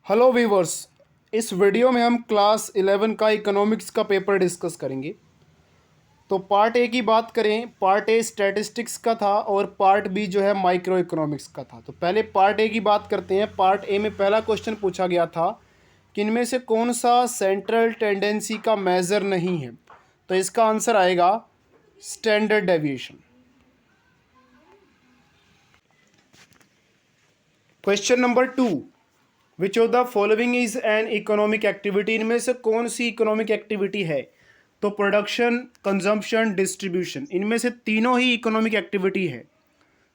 Hello viewers. इस video में हम क्लास 11 का इकोनॉमिक्स का पेपर डिस्कस करेंगे। तो पार्ट ए की बात करें, पार्ट ए स्टैटिस्टिक्स का था और पार्ट बी जो है माइक्रो इकोनॉमिक्स का था। तो पहले पार्ट ए की बात करते हैं। पार्ट ए में पहला क्वेश्चन पूछा गया था कि इनमें से कौन सा सेंट्रल टेंडेंसी का मेज़र नहीं है। तो इसका आंसर आएगा standard deviation. Question number 2, which of the following is an economic activity. इनमें से कौन सी इकोनॉमिक एक्टिविटी है। तो प्रोडक्शन, कंजम्पशन, डिस्ट्रीब्यूशन, इनमें से तीनों ही इकोनॉमिक एक्टिविटी है।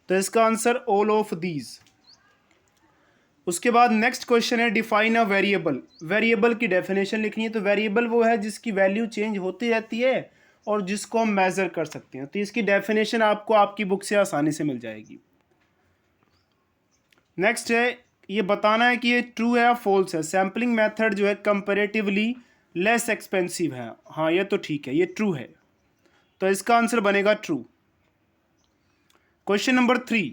तो इसका आंसर ऑल ऑफ दीज। उसके बाद नेक्स्ट क्वेश्चन है डिफाइन अ वेरिएबल। वेरिएबल की डेफिनेशन लिखनी है। तो वेरिएबल वो है जिसकी वैल्यू चेंज होती रहती है और जिसको हम मेजर कर सकते हैं। तो इसकी डेफिनेशन आपको आपकी बुक से आसानी से मिल जाएगी। नेक्स्ट है ये बताना है कि ये ट्रू है या फॉल्स है। सैम्पलिंग मेथड जो है कंपैरेटिवली लेस एक्सपेंसिव है। हाँ, ये तो ठीक है, ये ट्रू है। तो इसका आंसर बनेगा true. Question number 3,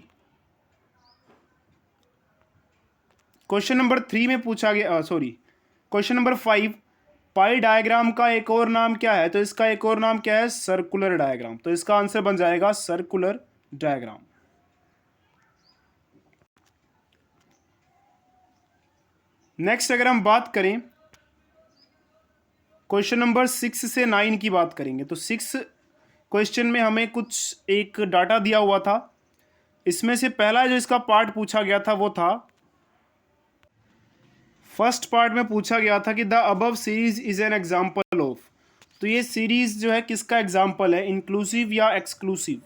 question number 3 में पूछा गया, क्वेश्चन नंबर 5, पाई डायग्राम का एक और नाम क्या है। तो इसका एक और नाम क्या है, सर्कुलर डायग्राम। तो इसका आंसर बन जाएगा सर्कुलर डायग्राम। नेक्स्ट अगर हम बात करें क्वेश्चन नंबर 6 से 9 की बात करेंगे। तो 6 क्वेश्चन में हमें कुछ एक डाटा दिया हुआ था। इसमें से पहला जो इसका पार्ट पूछा गया था वो था, फर्स्ट पार्ट में पूछा गया था कि the above series is an example of. तो ये सीरीज जो है किसका एग्जाम्पल है, इंक्लूसिव या एक्सक्लूसिव।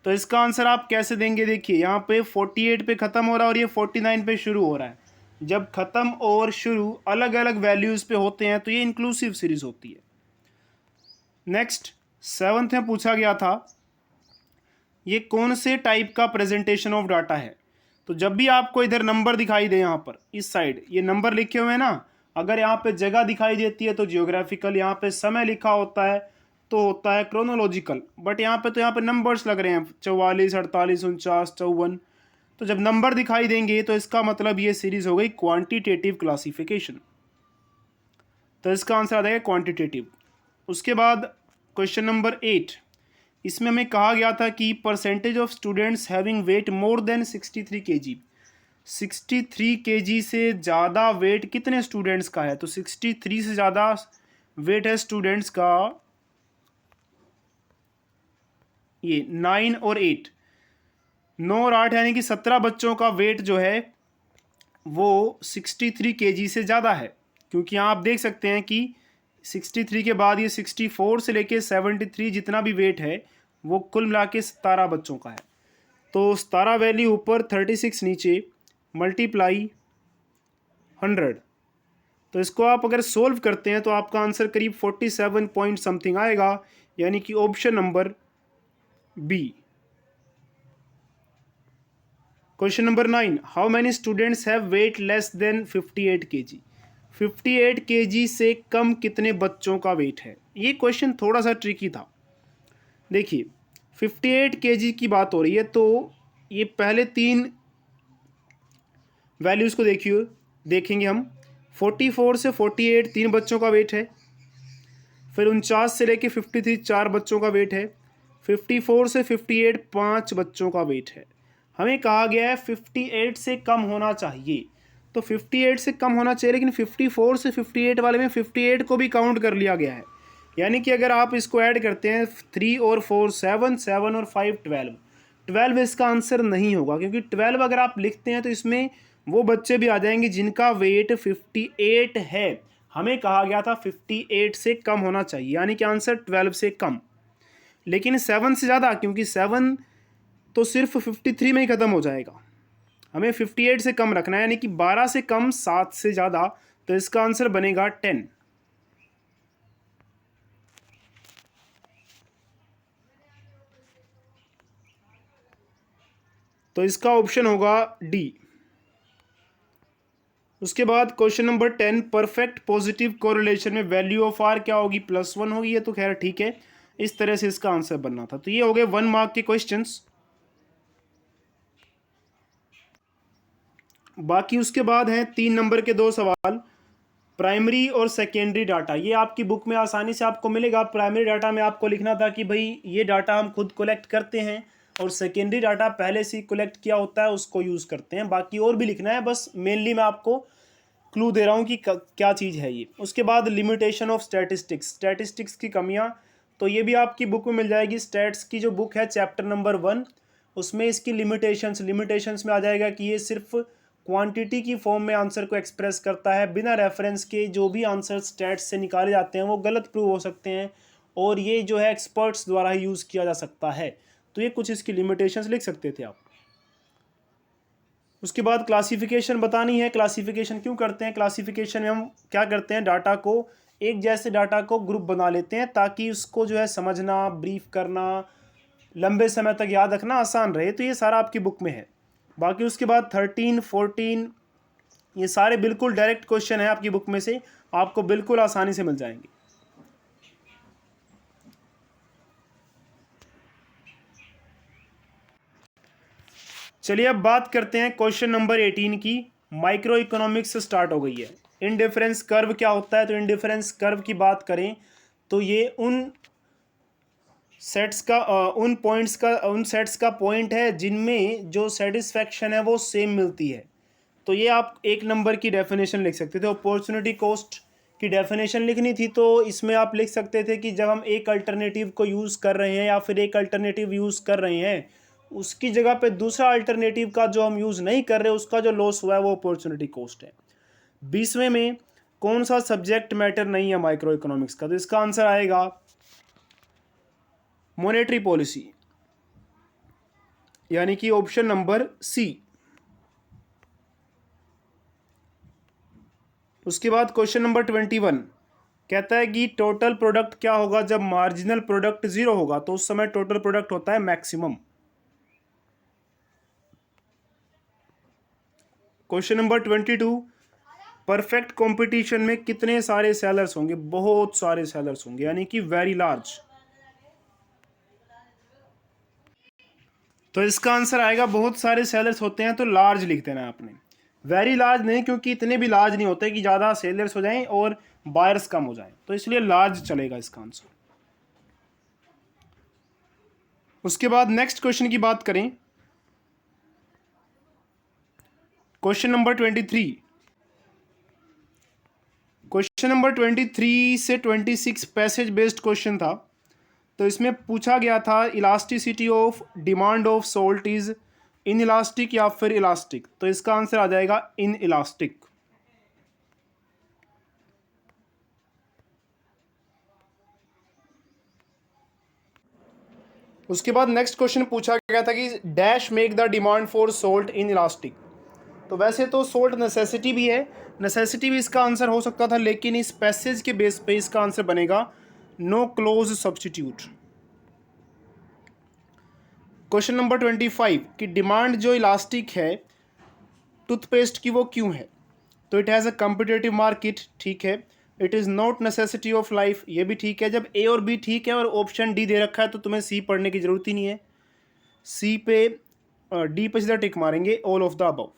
तो इसका आंसर आप कैसे देंगे। देखिए यहाँ पे 48 पे ख़त्म हो रहा है और ये 49 पे शुरू हो रहा है। जब ख़त्म और शुरू अलग अलग वैल्यूज़ पे होते हैं तो ये इंक्लूसिव सीरीज होती है। नेक्स्ट 7th में पूछा गया था ये कौन से टाइप का प्रेजेंटेशन ऑफ डाटा है। तो जब भी आपको इधर नंबर दिखाई दे, यहाँ पर इस साइड ये नंबर लिखे हुए हैं ना, अगर यहाँ पे जगह दिखाई देती है तो जियोग्राफिकल, यहाँ पे समय लिखा होता है तो होता है क्रोनोलॉजिकल। बट यहाँ पे तो यहाँ पे नंबर्स लग रहे हैं 44, 48, 49, 54। तो जब नंबर दिखाई देंगे तो इसका मतलब ये सीरीज हो गई क्वांटिटेटिव क्लासिफिकेशन। तो इसका आंसर आ जाएगा क्वांटिटेटिव। उसके बाद क्वेश्चन नंबर 8, इसमें हमें कहा गया था कि percentage of students having wait more than 63 kg। 63 kg से ज़्यादा वेट कितने स्टूडेंट्स का है। तो 63 से ज़्यादा वेट है स्टूडेंट्स का ये 9 और 8, 9 और 8 यानी कि 17 बच्चों का वेट जो है वो 63 kg से ज़्यादा है। क्योंकि यहाँ आप देख सकते हैं कि 63 के बाद ये 64 से लेके 73 जितना भी वेट है वो कुल मिला के 17 बच्चों का है। तो 17 वैल्यू ऊपर, 36 नीचे, मल्टीप्लाई 100। तो इसको आप अगर सोल्व करते हैं तो आपका आंसर करीब 47 पॉइंट समथिंग आएगा, यानी कि option number B. Question number 9, how many students have weight less than 58 kg। 58 kg से कम कितने बच्चों का वेट है। ये क्वेश्चन थोड़ा सा ट्रिकी था। देखिए 58 kg की बात हो रही है तो ये पहले 3 वैल्यूज़ को देखेंगे हम। 44 से 48 3 बच्चों का वेट है। फिर 49 से लेके 53 4 बच्चों का वेट है। 54 से 58 5 बच्चों का वेट है। हमें कहा गया है 58 से कम होना चाहिए। तो 58 से कम होना चाहिए, लेकिन 54 से 58 वाले में 58 को भी काउंट कर लिया गया है। यानी कि अगर आप इसको ऐड करते हैं 3 और 4 7, 7 और 5 12, 12 इसका आंसर नहीं होगा। क्योंकि 12 अगर आप लिखते हैं तो इसमें वो बच्चे भी आ जाएंगे जिनका वेट 58 है। हमें कहा गया था 58 से कम होना चाहिए, यानी कि आंसर 12 से कम। लेकिन 7 से ज़्यादा, क्योंकि 7 तो सिर्फ 53 में ही ख़त्म हो जाएगा। हमें 58 से कम रखना है, यानी कि 12 से कम 7 से ज़्यादा। तो इसका आंसर बनेगा 10। तो इसका ऑप्शन होगा डी। उसके बाद question number 10, perfect positive correlation में वैल्यू ऑफ आर क्या होगी, +1 होगी। ये तो खैर ठीक है, इस तरह से इसका आंसर बनना था। तो ये हो गए 1 मार्क के क्वेश्चंस। बाकी उसके बाद हैं 3 नंबर के 2 सवाल। प्राइमरी और सेकेंडरी डाटा, ये आपकी बुक में आसानी से आपको मिलेगा। प्राइमरी डाटा में आपको लिखना था कि भाई ये डाटा हम खुद कलेक्ट करते हैं, और सेकेंडरी डाटा पहले से ही कलेक्ट किया होता है, उसको यूज़ करते हैं। बाकी और भी लिखना है, बस मेनली मैं आपको क्लू दे रहा हूँ कि क्या चीज़ है ये। उसके बाद लिमिटेशन ऑफ स्टैटिस्टिक्स, स्टैटिस्टिक्स की कमियाँ, तो ये भी आपकी बुक में मिल जाएगी। स्टैट्स की जो बुक है चैप्टर नंबर 1, उसमें इसकी लिमिटेशंस में आ जाएगा कि ये सिर्फ क्वांटिटी की फॉर्म में आंसर को एक्सप्रेस करता है। बिना रेफरेंस के जो भी आंसर स्टैट्स से निकाले जाते हैं वो गलत प्रूव हो सकते हैं, और ये जो है एक्सपर्ट्स द्वारा ही यूज़ किया जा सकता है। तो ये कुछ इसकी लिमिटेशंस लिख सकते थे आप। उसके बाद क्लासिफिकेशन बतानी है। क्लासिफिकेशन क्यों करते हैं? क्लासिफिकेशन में हम क्या करते हैं, डाटा को, एक जैसे डाटा को ग्रुप बना लेते हैं ताकि उसको जो है समझना, ब्रीफ करना, लंबे समय तक याद रखना आसान रहे। तो ये सारा आपकी बुक में है। बाकी उसके बाद 13, 14, ये सारे बिल्कुल डायरेक्ट क्वेश्चन है आपकी बुक में से, आपको बिल्कुल आसानी से मिल जाएंगे। चलिए अब बात करते हैं क्वेश्चन नंबर 18 की। माइक्रो इकोनॉमिक्स से स्टार्ट हो गई है। इनडिफरेंस कर्व क्या होता है? तो इनडिफरेंस कर्व की बात करें तो ये उन सेट्स का उन सेट्स का पॉइंट है जिनमें जो सेटिस्फैक्शन है वो सेम मिलती है। तो ये आप 1 नंबर की डेफिनेशन लिख सकते थे। अपॉर्चुनिटी कॉस्ट की डेफिनेशन लिखनी थी तो इसमें आप लिख सकते थे कि जब हम एक अल्टरनेटिव को यूज़ कर रहे हैं या फिर एक अल्टरनेटिव यूज़ कर रहे हैं, उसकी जगह पे दूसरा अल्टरनेटिव का जो हम यूज़ नहीं कर रहे उसका जो लॉस हुआ है वो अपॉर्चुनिटी कॉस्ट है। 20वें में कौन सा सब्जेक्ट मैटर नहीं है माइक्रो इकोनॉमिक्स का? तो इसका आंसर आएगा मॉनेटरी पॉलिसी, यानी कि ऑप्शन नंबर सी। उसके बाद क्वेश्चन नंबर 21 कहता है कि टोटल प्रोडक्ट क्या होगा जब मार्जिनल प्रोडक्ट 0 होगा? तो उस समय टोटल प्रोडक्ट होता है maximum. Question number 22 perfect competition में कितने सारे सेलर्स होंगे? बहुत सारे सेलर्स होंगे, यानी कि वेरी लार्ज। तो इसका आंसर आएगा बहुत सारे सेलर्स होते हैं, तो लार्ज लिख देना है आपने, वेरी लार्ज नहीं, क्योंकि इतने भी लार्ज नहीं होते कि ज़्यादा सेलर्स हो जाएं और बायर्स कम हो जाएं, तो इसलिए लार्ज चलेगा इसका आंसर। उसके बाद नेक्स्ट क्वेश्चन की बात करें, क्वेश्चन नंबर 23। क्वेश्चन नंबर 23 से 26 पैसेज बेस्ड क्वेश्चन था। तो इसमें पूछा गया था elasticity of demand of salt is in elastic या फिर इलास्टिक? तो इसका आंसर आ जाएगा इन इलास्टिक। उसके बाद नेक्स्ट क्वेश्चन पूछा गया था कि dash make the demand for salt in elastic. तो वैसे तो सोल्ट नेसेसिटी भी है, नेसेसिटी भी इसका आंसर हो सकता था, लेकिन इस पैसेज के बेस पे इसका आंसर बनेगा no close substitute. Question number 25 कि डिमांड जो इलास्टिक है टूथपेस्ट की वो क्यों है? तो it has a competitive market, ठीक है। It is not necessity of life, ये भी ठीक है। जब ए और बी ठीक है और ऑप्शन डी दे रखा है तो तुम्हें सी पढ़ने की ज़रूरत ही नहीं है। सी पे डी पे सीधा टिक मारेंगे, all of the above.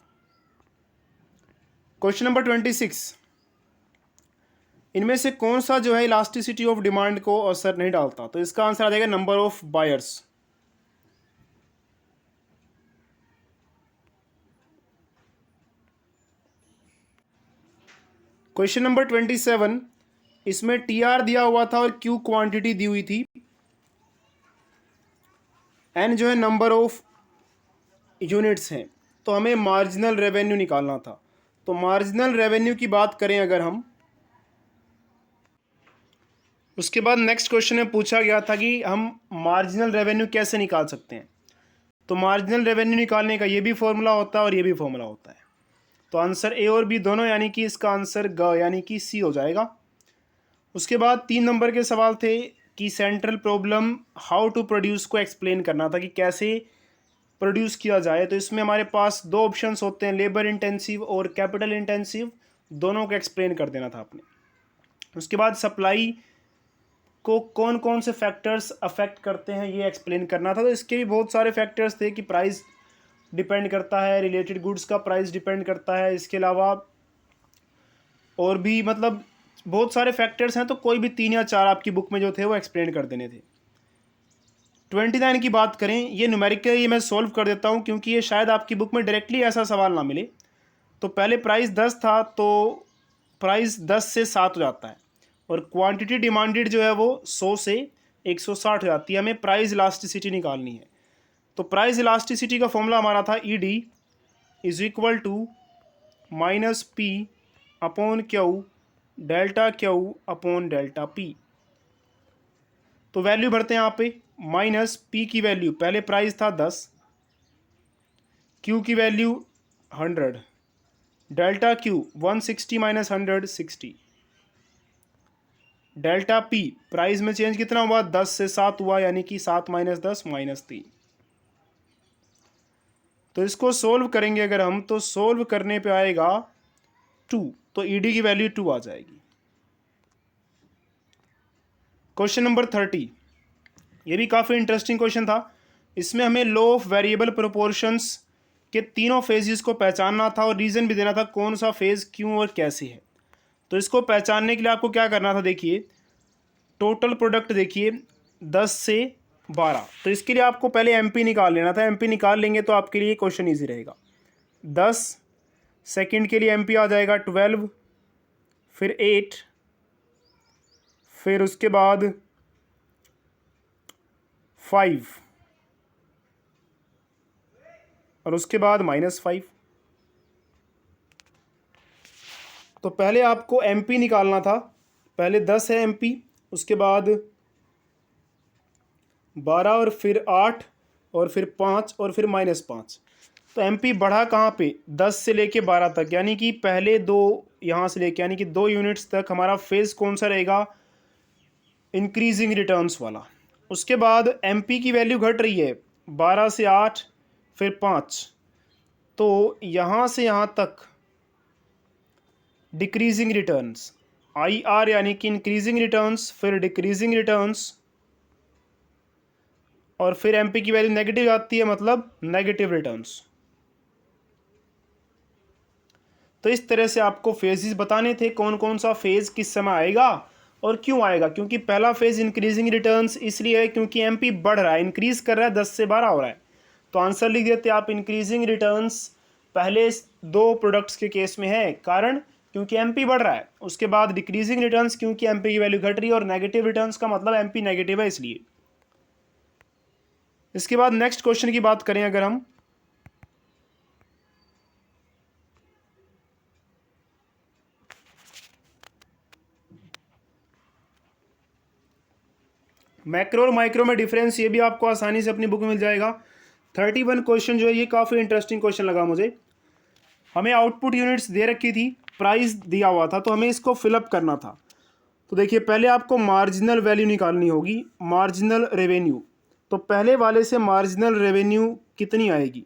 Question number 26 इनमें से कौन सा जो है इलास्टिसिटी ऑफ डिमांड को असर नहीं डालता? तो इसका आंसर आ जाएगा number of buyers. Question number 27 इसमें टी आर दिया हुआ था और क्यू क्वांटिटी दी हुई थी, एन जो है नंबर ऑफ यूनिट्स हैं, तो हमें मार्जिनल रेवेन्यू निकालना था। तो मार्जिनल रेवेन्यू की बात करें अगर हम, उसके बाद नेक्स्ट क्वेश्चन में पूछा गया था कि हम मार्जिनल रेवेन्यू कैसे निकाल सकते हैं? तो मार्जिनल रेवेन्यू निकालने का ये भी फॉर्मूला होता है और ये भी फॉर्मूला होता है। तो आंसर ए और बी दोनों, यानी कि इसका आंसर ग यानी कि सी हो जाएगा। उसके बाद 3 नंबर के सवाल थे कि central problem how to produce को एक्सप्लेन करना था कि कैसे प्रोड्यूस किया जाए। तो इसमें हमारे पास 2 ऑप्शंस होते हैं, लेबर इंटेंसिव और कैपिटल इंटेंसिव, दोनों को एक्सप्लेन कर देना था आपने। उसके बाद सप्लाई को कौन कौन से फैक्टर्स अफेक्ट करते हैं ये एक्सप्लेन करना था। तो इसके भी बहुत सारे फैक्टर्स थे कि प्राइस डिपेंड करता है, रिलेटेड गुड्स का प्राइस डिपेंड करता है, इसके अलावा और भी मतलब बहुत सारे फैक्टर्स हैं, तो कोई भी 3 या 4 आपकी बुक में जो थे वो एक्सप्लेन कर देने थे। 29 की बात करें, ये न्यूमेरिकली मैं सोल्व कर देता हूँ क्योंकि ये शायद आपकी बुक में डायरेक्टली ऐसा सवाल ना मिले। तो पहले प्राइस 10 था तो प्राइस 10 से 7 हो जाता है, और क्वांटिटी डिमांडेड जो है वो 100 से 160 हो जाती है। हमें प्राइस इलास्टिसिटी निकालनी है। तो प्राइस इलास्टिसिटी का फॉर्मूला हमारा था E D is equal to minus P upon Q delta Q upon delta P. तो वैल्यू भरते हैं यहाँ पे, माइनस पी की वैल्यू, पहले प्राइस था 10, क्यू की value 100, delta Q 160 minus 100 60, delta P price में चेंज कितना हुआ, 10 से 7 हुआ, यानी कि 7 माइनस 10 माइनस 3। तो इसको सोल्व करेंगे अगर हम, तो सोल्व करने पे आएगा 2, तो ईडी की वैल्यू 2 आ जाएगी। क्वेश्चन नंबर 30, ये भी काफ़ी इंटरेस्टिंग क्वेश्चन था। इसमें हमें लॉ ऑफ वेरिएबल प्रोपोर्शंस के तीनों फेजेस को पहचानना था और रीज़न भी देना था कौन सा फेज़ क्यों और कैसे है। तो इसको पहचानने के लिए आपको क्या करना था, देखिए टोटल प्रोडक्ट देखिए 10 से 12, तो इसके लिए आपको पहले एमपी निकाल लेना था। एमपी निकाल लेंगे तो आपके लिए क्वेश्चन ईजी रहेगा। 10 सेकंड के लिए एमपी आ जाएगा 12, फिर 8, फिर उसके बाद 5, और उसके बाद -5। तो पहले आपको एमपी निकालना था, पहले 10 है एमपी, उसके बाद 12 और फिर 8 और फिर 5 और फिर -5। तो एमपी बढ़ा कहाँ पे, 10 से लेके 12 तक, यानी कि पहले 2 यहाँ से लेके, यानी कि 2 यूनिट्स तक हमारा फेज़ कौन सा रहेगा, इंक्रीजिंग रिटर्न्स वाला। उसके बाद एमपी की वैल्यू घट रही है 12 से 8 फिर 5, तो यहाँ से यहाँ तक डिक्रीजिंग रिटर्न्स, आई आर यानी कि इंक्रीजिंग रिटर्न्स, फिर डिक्रीजिंग रिटर्न्स, और फिर एमपी की वैल्यू नेगेटिव आती है, मतलब नेगेटिव रिटर्न्स। तो इस तरह से आपको फेजेस बताने थे, कौन कौन सा फेज किस समय आएगा और क्यों आएगा। क्योंकि पहला फेज इंक्रीजिंग रिटर्न्स इसलिए है क्योंकि एमपी बढ़ रहा है, इंक्रीज कर रहा है, 10 से 12 हो रहा है। तो आंसर लिख देते आप इंक्रीजिंग रिटर्न्स पहले 2 प्रोडक्ट्स के केस में है, कारण क्योंकि एमपी बढ़ रहा है। उसके बाद डिक्रीजिंग रिटर्न्स क्योंकि एमपी की वैल्यू घट रही है, और नेगेटिव रिटर्न्स का मतलब एमपी नेगेटिव है इसलिए। इसके बाद नेक्स्ट क्वेश्चन की बात करें अगर हम, मैक्रो और माइक्रो में डिफरेंस, ये भी आपको आसानी से अपनी बुक में मिल जाएगा। 31 क्वेश्चन जो है ये काफ़ी इंटरेस्टिंग क्वेश्चन लगा मुझे। हमें आउटपुट यूनिट्स दे रखी थी, प्राइस दिया हुआ था, तो हमें इसको फिलअप करना था। तो देखिए पहले आपको मार्जिनल वैल्यू निकालनी होगी, मार्जिनल रेवेन्यू। तो पहले वाले से मार्जिनल रेवेन्यू कितनी आएगी,